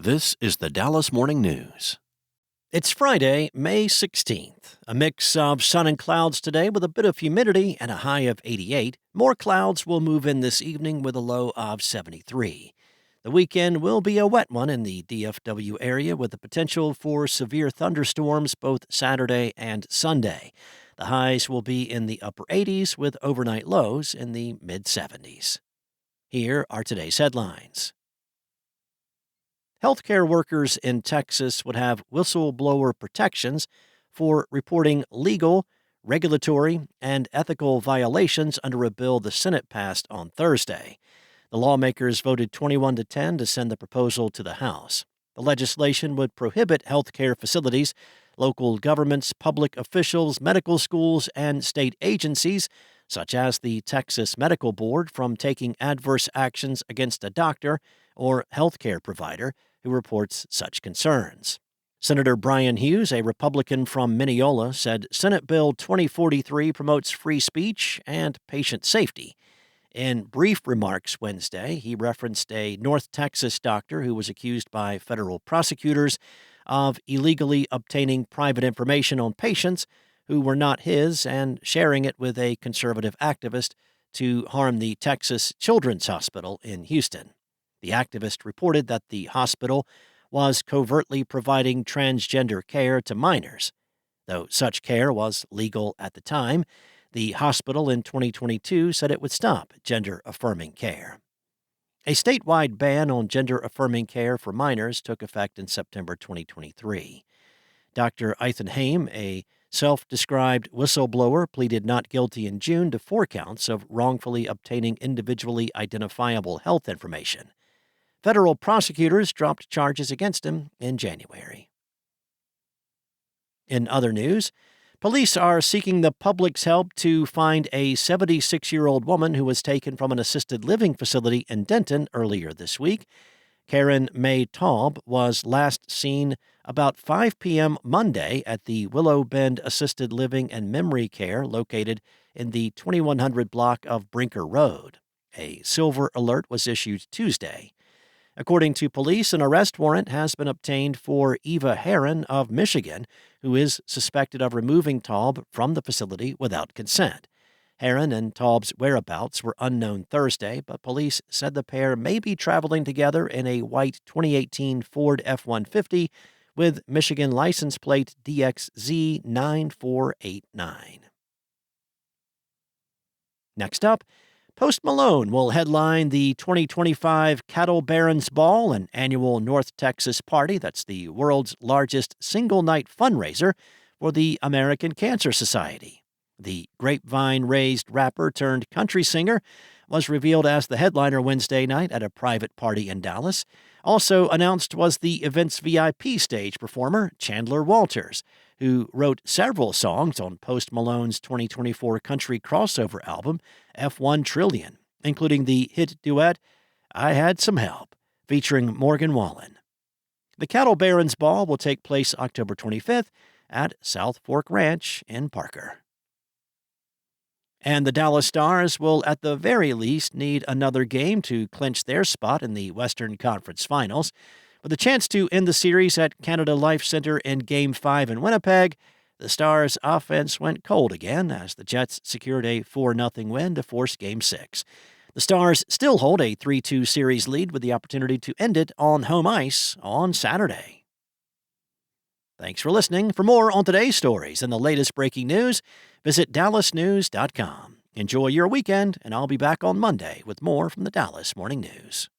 This is the Dallas Morning News. It's Friday, May 16th. A mix of sun and clouds today with a bit of humidity and a high of 88. More clouds will move in this evening with a low of 73. The weekend will be a wet one in the DFW area with the potential for severe thunderstorms both Saturday and Sunday. The highs will be in the upper 80s with overnight lows in the mid 70s. Here are today's headlines. Healthcare workers in Texas would have whistleblower protections for reporting legal, regulatory, and ethical violations under a bill the Senate passed on Thursday. The lawmakers voted 21-10 to send the proposal to the House. The legislation would prohibit healthcare facilities, local governments, public officials, medical schools, and state agencies, such as the Texas Medical Board, from taking adverse actions against a doctor or healthcare provider who reports such concerns. Senator Brian Hughes, a Republican from Mineola, said Senate Bill 2043 promotes free speech and patient safety. In brief remarks Wednesday, he referenced a North Texas doctor who was accused by federal prosecutors of illegally obtaining private information on patients who were not his and sharing it with a conservative activist to harm the Texas Children's Hospital in Houston. The activist reported that the hospital was covertly providing transgender care to minors. Though such care was legal at the time, the hospital in 2022 said it would stop gender-affirming care. A statewide ban on gender-affirming care for minors took effect in September 2023. Dr. Ethan Haim, a self-described whistleblower, pleaded not guilty in June to 4 counts of wrongfully obtaining individually identifiable health information. Federal prosecutors dropped charges against him in January. In other news, police are seeking the public's help to find a 76-year-old woman who was taken from an assisted living facility in Denton earlier this week. Karen May Taub was last seen about 5 p.m. Monday at the Willow Bend Assisted Living and Memory Care located in the 2100 block of Brinker Road. A silver alert was issued Tuesday. According to police, an arrest warrant has been obtained for Eva Heron of Michigan, who is suspected of removing Taub from the facility without consent. Heron and Taub's whereabouts were unknown Thursday, but police said the pair may be traveling together in a white 2018 Ford F-150 with Michigan license plate DXZ9489. Next up, Post Malone will headline the 2025 Cattle Barons Ball, an annual North Texas party that's the world's largest single-night fundraiser for the American Cancer Society. The grapevine-raised rapper turned country singer was revealed as the headliner Wednesday night at a private party in Dallas. Also announced was the event's VIP stage performer, Chandler Walters, who wrote several songs on Post Malone's 2024 country crossover album, F1 Trillion, including the hit duet, I Had Some Help, featuring Morgan Wallen. The Cattle Barons Ball will take place October 25th at South Fork Ranch in Parker. And the Dallas Stars will at the very least need another game to clinch their spot in the Western Conference Finals. With a chance to end the series at Canada Life Center in Game 5 in Winnipeg, the Stars' offense went cold again as the Jets secured a 4-0 win to force Game 6. The Stars still hold a 3-2 series lead with the opportunity to end it on home ice on Saturday. Thanks for listening. For more on today's stories and the latest breaking news, visit dallasnews.com. Enjoy your weekend, and I'll be back on Monday with more from the Dallas Morning News.